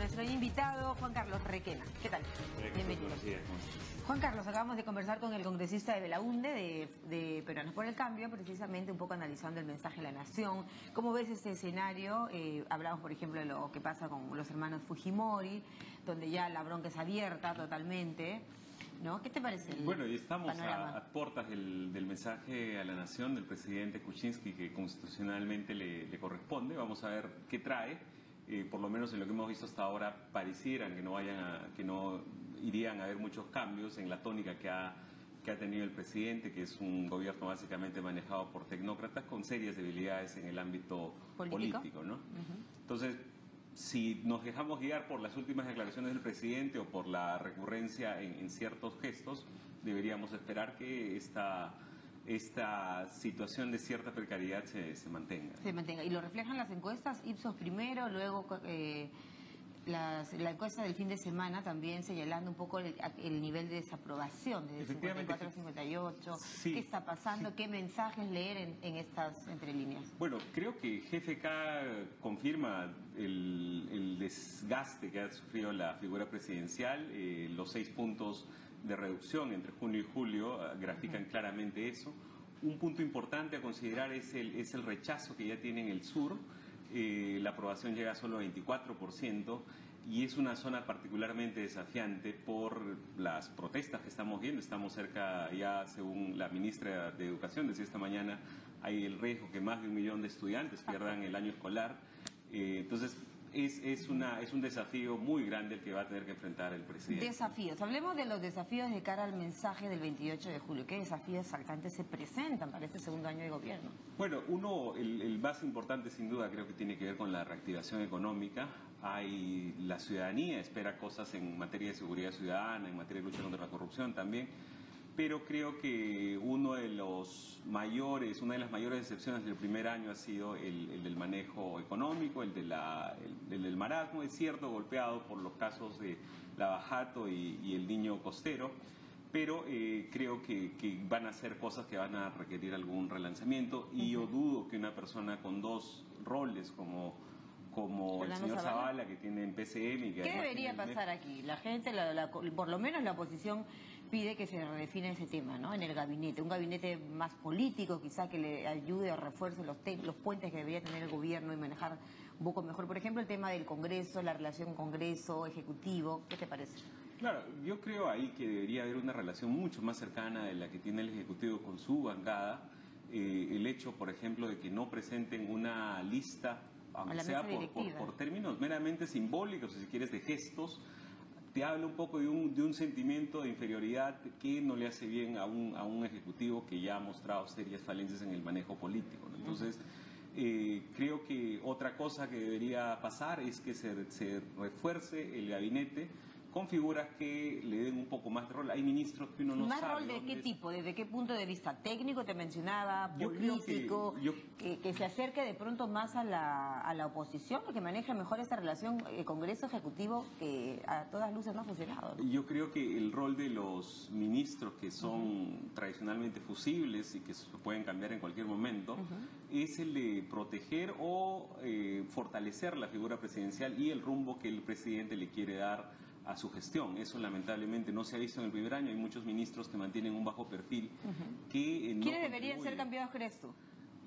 nuestro invitado, Juan Carlos Requena. ¿Qué tal? Bienvenido. Juan Carlos, acabamos de conversar con el congresista de Belaunde, de Peruanos por el Cambio, precisamente un poco analizando el mensaje de la nación. ¿Cómo ves este escenario? Hablamos, por ejemplo, de lo que pasa con los hermanos Fujimori, donde ya la bronca es abierta totalmente, ¿no? ¿Qué te parece? Bueno, y estamos a puertas del mensaje a la nación del presidente Kuczynski, que constitucionalmente le corresponde. Vamos a ver qué trae. Por lo menos en lo que hemos visto hasta ahora, parecieran que no irían a haber muchos cambios en la tónica que ha tenido el presidente, que es un gobierno básicamente manejado por tecnócratas con serias debilidades en el ámbito político, ¿no? Entonces, si nos dejamos guiar por las últimas declaraciones del presidente o por la recurrencia en ciertos gestos, deberíamos esperar que esta situación de cierta precariedad se mantenga. Se mantenga. Y lo reflejan las encuestas, Ipsos primero, luego la encuesta del fin de semana también señalando un poco el nivel de desaprobación, de 54 a 58. Sí, ¿qué está pasando? Sí. ¿Qué mensajes leer en estas entrelíneas? Bueno, creo que GFK confirma el desgaste que ha sufrido la figura presidencial. Los 6 puntos de reducción entre junio y julio grafican claramente eso. Un punto importante a considerar es el rechazo que ya tiene en el sur. La aprobación llega solo a 24% y es una zona particularmente desafiante por las protestas que estamos viendo. Estamos cerca ya, según la ministra de Educación decía esta mañana, hay el riesgo que más de 1 millón de estudiantes pierdan el año escolar. Entonces es un desafío muy grande el que va a tener que enfrentar el presidente. Desafíos. Hablemos de los desafíos de cara al mensaje del 28 de julio. ¿Qué desafíos saltantes se presentan para este segundo año de gobierno? Bueno, el más importante sin duda creo que tiene que ver con la reactivación económica. La ciudadanía espera cosas en materia de seguridad ciudadana, en materia de lucha contra la corrupción también. Pero creo que una de las mayores decepciones del primer año ha sido el del manejo económico, el del marasmo. Es cierto, golpeado por los casos de Lavajato y el Niño Costero, pero creo que van a ser cosas que van a requerir algún relanzamiento y yo dudo que una persona con 2 roles como el señor Zavala, que tiene en PCM... ¿Qué debería pasar aquí? La gente, por lo menos la oposición, pide que se redefine ese tema, ¿no? En el gabinete, un gabinete más político, quizá que le ayude o refuerce los puentes que debería tener el gobierno y manejar un poco mejor. Por ejemplo, el tema del Congreso, la relación Congreso-Ejecutivo, ¿qué te parece? Claro, yo creo ahí que debería haber una relación mucho más cercana de la que tiene el Ejecutivo con su bancada. El hecho, por ejemplo, de que no presenten una lista, aunque sea por términos meramente simbólicos, si quieres, de gestos, te habla un poco de un sentimiento de inferioridad que no le hace bien a un ejecutivo que ya ha mostrado serias falencias en el manejo político, ¿no? Entonces, creo que otra cosa que debería pasar es que se refuerce el gabinete con figuras que le den un poco más de rol. Hay ministros que uno no sabe. ¿Más rol de qué tipo? ¿Desde qué punto de vista? ¿Técnico, te mencionaba? ¿Político? Que se acerque de pronto más a la oposición, que maneje mejor esta relación Congreso-Ejecutivo, que a todas luces no ha funcionado, ¿no? Yo creo que el rol de los ministros, que son tradicionalmente fusibles y que se pueden cambiar en cualquier momento, es el de proteger o fortalecer la figura presidencial y el rumbo que el presidente le quiere dar a su gestión. Eso lamentablemente no se ha visto en el primer año. Hay muchos ministros que mantienen un bajo perfil. ¿Quiénes deberían ser cambiados, crees tú?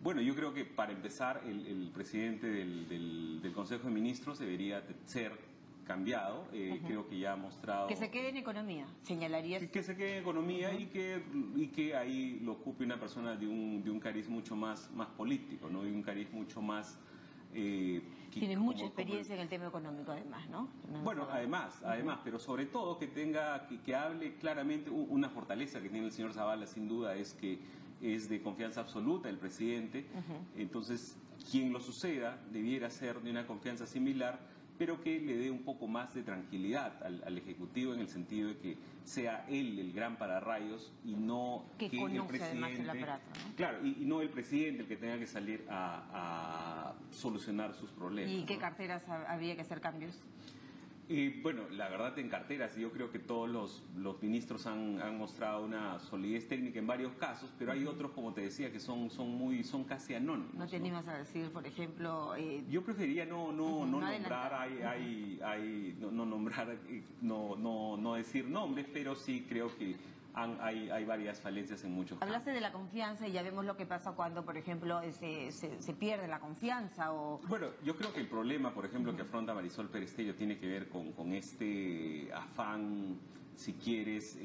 Bueno, yo creo que para empezar el presidente del Consejo de Ministros debería ser cambiado. Creo que ya ha mostrado... Que se quede en economía, señalarías. Que se quede en economía y que ahí lo ocupe una persona de un cariz mucho más político, ¿no? Y un cariz mucho más... Tiene mucha experiencia en el tema económico, además, ¿no? Bueno, además, pero sobre todo que hable claramente. Una fortaleza que tiene el señor Zavala, sin duda, es que es de confianza absoluta el presidente. Entonces, quien lo suceda debiera ser de una confianza similar, pero que le dé un poco más de tranquilidad al Ejecutivo, en el sentido de que sea él el gran pararrayos y no que el presidente, el aparato, ¿no? Claro, y no el presidente el que tenga que salir a solucionar sus problemas. ¿Y qué carteras habría que hacer cambios? Bueno, la verdad, en carteras yo creo que todos los ministros han mostrado una solidez técnica en varios casos, pero hay otros, como te decía, que son casi anónimos. ¿No te animas a decir, por ejemplo? Yo preferiría no nombrar. Hay no nombrar, no decir nombres, pero sí creo que hay varias falencias en muchos casos. Hablaste de la confianza y ya vemos lo que pasa cuando, por ejemplo, se pierde la confianza o... Bueno, yo creo que el problema, por ejemplo, que afronta Marisol Perestello tiene que ver con este afán, si quieres,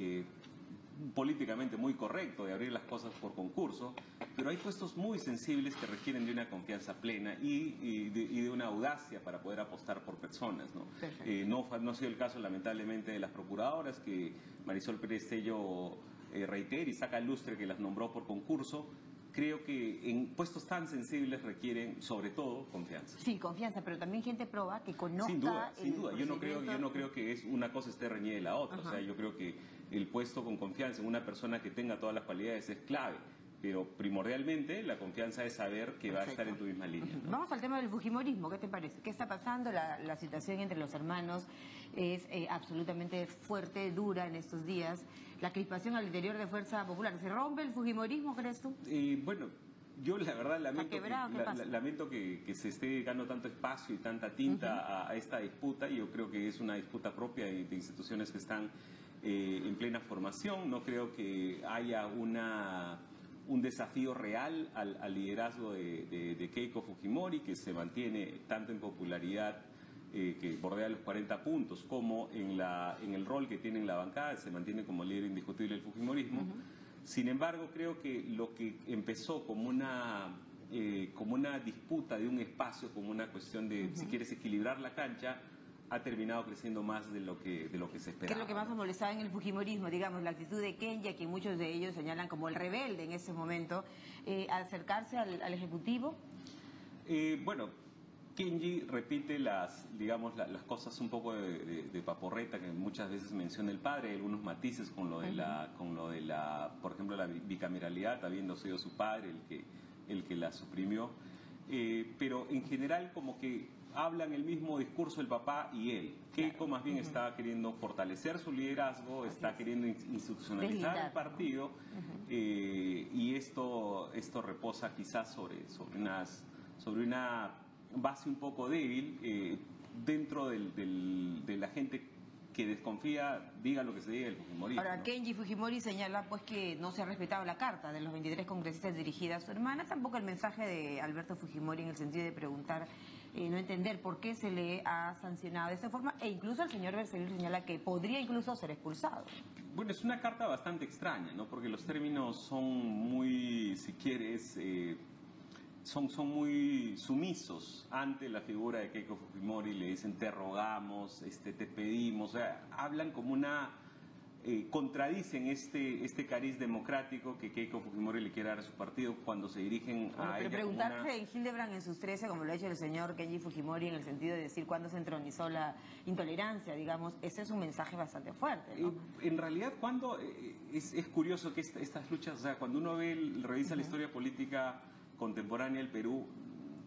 políticamente muy correcto de abrir las cosas por concurso, pero hay puestos muy sensibles que requieren de una confianza plena y de una audacia para poder apostar por personas, ¿no? No ha sido el caso, lamentablemente, de las procuradoras, que Marisol Perestello reitera y saca al lustre que las nombró por concurso. Creo que en puestos tan sensibles requieren, sobre todo, confianza. Sí, confianza, pero también gente proba que conozca... Sin duda. Yo no creo que una cosa esté reñida de la otra. O sea, yo creo que el puesto con confianza en una persona que tenga todas las cualidades es clave. Pero primordialmente la confianza es saber que va a estar en tu misma línea, ¿no? Vamos al tema del fujimorismo. ¿Qué te parece? ¿Qué está pasando? La situación entre los hermanos es absolutamente fuerte, dura en estos días. La crispación al interior de Fuerza Popular. ¿Se rompe el fujimorismo, crees tú? Bueno, yo la verdad lamento que se esté dedicando tanto espacio y tanta tinta a esta disputa. Yo creo que es una disputa propia de instituciones que están en plena formación. No creo que haya un desafío real al liderazgo de Keiko Fujimori, que se mantiene tanto en popularidad, que bordea los 40 puntos, como en el rol que tiene en la bancada, se mantiene como líder indiscutible del fujimorismo. Sin embargo, creo que lo que empezó como una disputa de un espacio, como una cuestión de, si quieres, equilibrar la cancha, ha terminado creciendo más de lo que se esperaba. ¿Qué es lo que más nos molestaba en el fujimorismo? Digamos, la actitud de Kenji, a quien muchos de ellos señalan como el rebelde en ese momento, acercarse al Ejecutivo. Bueno, Kenji repite las cosas un poco de paporreta que muchas veces menciona el padre, algunos matices con lo de la, por ejemplo, la bicameralidad, habiendo sido su padre el que la suprimió. Pero en general como que hablan el mismo discurso el papá y él. Keiko más bien está queriendo fortalecer su liderazgo, está queriendo institucionalizar el partido, y esto reposa quizás sobre una base un poco débil dentro de la gente que desconfía, diga lo que se diga, el fujimorismo. Ahora, Kenji Fujimori señala pues que no se ha respetado la carta de los 23 congresistas dirigida a su hermana, tampoco el mensaje de Alberto Fujimori en el sentido de preguntar, no entender por qué se le ha sancionado de esta forma, e incluso el señor Bercellino señala que podría incluso ser expulsado. Bueno, es una carta bastante extraña, ¿no? Porque los términos son muy, si quieres, son muy sumisos ante la figura de Keiko Fujimori. Le dicen te rogamos, te pedimos, o sea, hablan como contradicen este cariz democrático que Keiko Fujimori le quiere dar a su partido cuando se dirigen a ella. Pero preguntarse en Hildebrand en sus 13, como lo ha hecho el señor Kenji Fujimori, en el sentido de decir cuándo se entronizó la intolerancia, digamos, ese es un mensaje bastante fuerte, ¿no? En realidad, es curioso que estas luchas, o sea, cuando uno revisa la historia política contemporánea del Perú,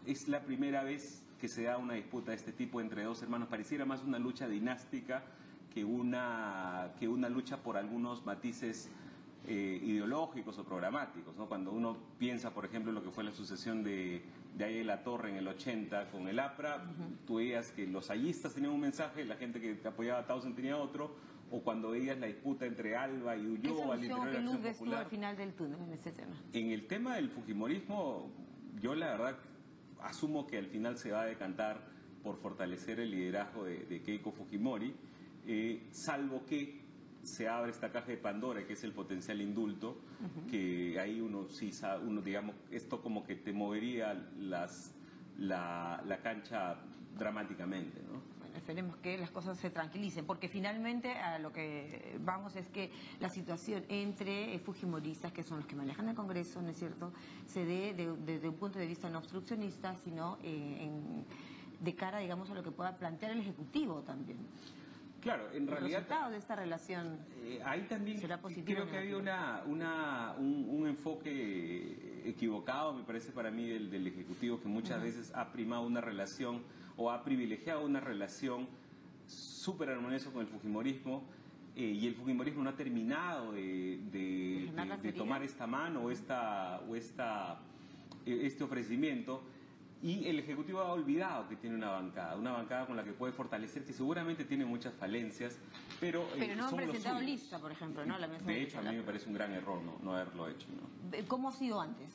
es la primera vez que se da una disputa de este tipo entre dos hermanos. Pareciera más una lucha dinástica que una lucha por algunos matices ideológicos o programáticos, ¿no? Cuando uno piensa, por ejemplo, en lo que fue la sucesión de Aya La Torre en el 80 con el APRA, tú veías que los ayistas tenían un mensaje, la gente que apoyaba a Tausen tenía otro, o cuando veías la disputa entre Alba y Ulloa al interior de la Acción Popular. Al final del túnel en ese tema? En el tema del fujimorismo, yo la verdad asumo que al final se va a decantar por fortalecer el liderazgo de Keiko Fujimori, salvo que se abre esta caja de Pandora, que es el potencial indulto, que ahí digamos, esto como que te movería la cancha dramáticamente, ¿no? Esperemos que las cosas se tranquilicen, porque finalmente a lo que vamos es que la situación entre fujimoristas, que son los que manejan el Congreso, ¿no es cierto?, se dé desde un punto de vista no obstruccionista, sino de cara, digamos, a lo que pueda plantear el Ejecutivo también. Claro, en realidad... El resultado de esta relación ahí también será positivo. Creo que ha habido un enfoque equivocado, me parece para mí, del Ejecutivo, que muchas veces ha primado una relación o ha privilegiado una relación súper armoniosa con el fujimorismo, y el fujimorismo no ha terminado de tomar esta mano o este ofrecimiento. Y el Ejecutivo ha olvidado que tiene una bancada con la que puede fortalecer, que seguramente tiene muchas falencias, pero no han son presentado lista, por ejemplo, ¿no? La mesa de hecho, a mí me parece un gran error no haberlo hecho, ¿no? ¿Cómo ha sido antes?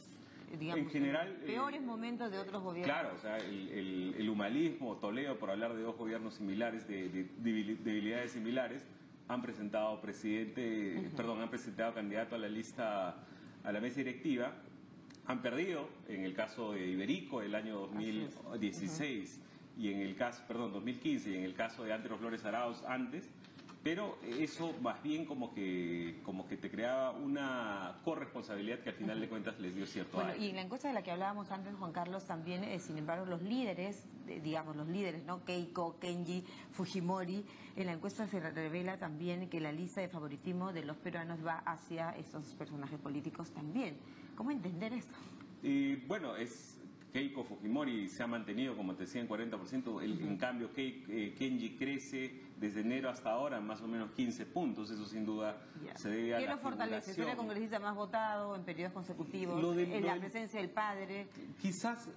Digamos, en general... peores momentos de otros gobiernos. Claro, o sea, el humanismo, Toledo, por hablar de dos gobiernos similares, de debilidades similares, han presentado han presentado candidato a la lista, a la mesa directiva. Han perdido, en el caso de Iberico, el año 2016, y en el caso, 2015, y en el caso de Antero Flores Arauz antes, pero eso más bien como que te creaba una corresponsabilidad que al final de cuentas les dio cierto aire. Y en la encuesta de la que hablábamos antes, Juan Carlos, también, sin embargo, los líderes, ¿no? Keiko, Kenji, Fujimori, en la encuesta se revela también que la lista de favoritismo de los peruanos va hacia estos personajes políticos también. ¿Cómo entender esto? Bueno, Keiko Fujimori se ha mantenido, como te decía, en 40%. En cambio, Kenji crece desde enero hasta ahora más o menos 15 puntos. Eso sin duda se debe a ¿Qué lo fortalece? ¿Ser el congresista más votado en periodos consecutivos? La presencia del padre. Quizás,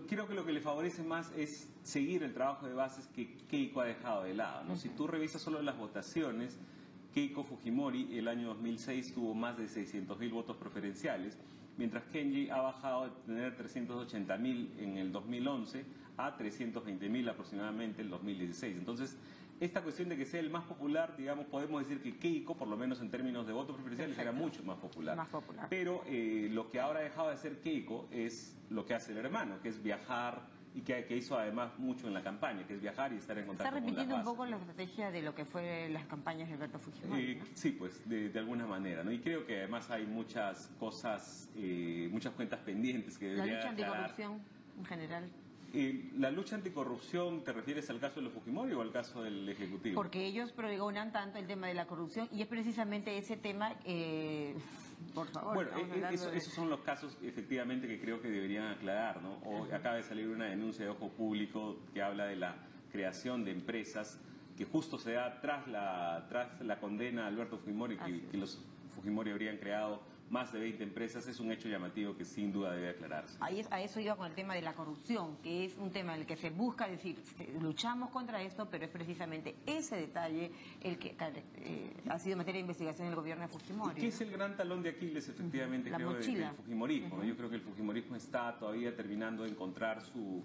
creo que lo que le favorece más es seguir el trabajo de bases que Keiko ha dejado de lado, ¿no? Si tú revisas solo las votaciones, Keiko Fujimori el año 2006 tuvo más de 600.000 votos preferenciales, mientras Kenji ha bajado de tener 380.000 en el 2011 a 320.000 aproximadamente en el 2016. Entonces, esta cuestión de que sea el más popular, digamos, podemos decir que Keiko, por lo menos en términos de votos preferenciales, era mucho más popular. Pero lo que ahora ha dejado de hacer Keiko es lo que hace el hermano, que es viajar, y que hizo además mucho en la campaña, que es viajar y estar en contacto con las bases. ¿Está repitiendo un poco la estrategia de lo que fue las campañas de Alberto Fujimori? ¿No? Sí, pues, de alguna manera, ¿no? Y creo que además hay muchas cosas, muchas cuentas pendientes que deberían aclarar. ¿La lucha anticorrupción en general? La lucha anticorrupción, ¿te refieres al caso de los Fujimori o al caso del Ejecutivo? Porque ellos pregonan tanto el tema de la corrupción y es precisamente ese tema... por favor. Bueno, esos son los casos efectivamente que creo que deberían aclarar, ¿no? Acaba de salir una denuncia de Ojo Público que habla de la creación de empresas que justo se da tras la condena a Alberto Fujimori, que los Fujimori habrían creado más de 20 empresas. Es un hecho llamativo que sin duda debe aclararse. A eso iba con el tema de la corrupción, que es un tema en el que se busca decir, luchamos contra esto, pero es precisamente ese detalle el que ha sido materia de investigación del gobierno de Fujimori. ¿Qué es el gran talón de Aquiles, efectivamente, creo, del fujimorismo? Yo creo que el fujimorismo está todavía terminando de encontrar su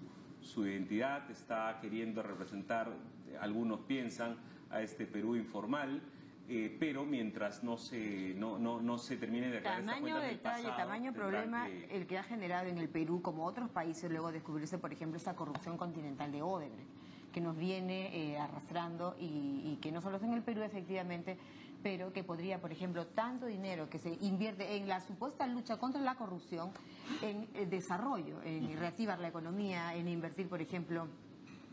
identidad, está queriendo representar, algunos piensan, a este Perú informal. Pero mientras no se termine de aclarar esta cuenta del pasado, tamaño problema el que ha generado en el Perú, como otros países, luego descubrirse, por ejemplo, esta corrupción continental de Odebrecht, que nos viene arrastrando y que no solo es en el Perú, efectivamente, pero que podría, por ejemplo, tanto dinero que se invierte en la supuesta lucha contra la corrupción, en desarrollo, en reactivar la economía, en invertir, por ejemplo,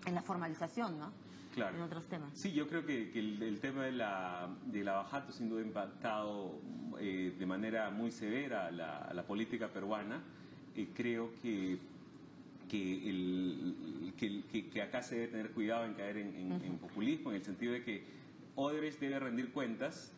en la formalización, ¿no? Claro. En otros temas. Sí, yo creo que el tema de la Bajato sin duda ha impactado de manera muy severa a la política peruana. Creo que acá se debe tener cuidado en caer en populismo, en el sentido de que Odebrecht debe rendir cuentas,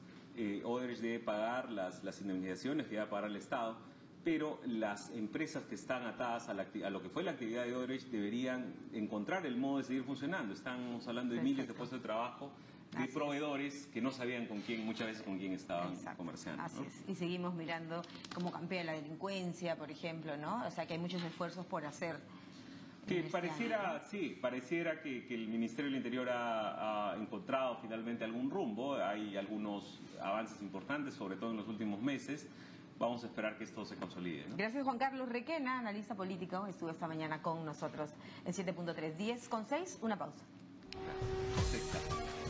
Odebrecht debe pagar las indemnizaciones que va a pagar el Estado, pero las empresas que están atadas a lo que fue la actividad de Odebrecht deberían encontrar el modo de seguir funcionando. Estamos hablando de miles de puestos de trabajo, de proveedores que no sabían muchas veces con quién estaban comerciando. Así es. Y seguimos mirando cómo campea la delincuencia, por ejemplo, ¿no? O sea que hay muchos esfuerzos por hacer. Que pareciera que el Ministerio del Interior ha encontrado finalmente algún rumbo. Hay algunos avances importantes, sobre todo en los últimos meses. Vamos a esperar que esto se consolide, ¿no? Gracias, Juan Carlos Requena, analista político. Estuvo esta mañana con nosotros en 7.3. 10:06, una pausa. Gracias.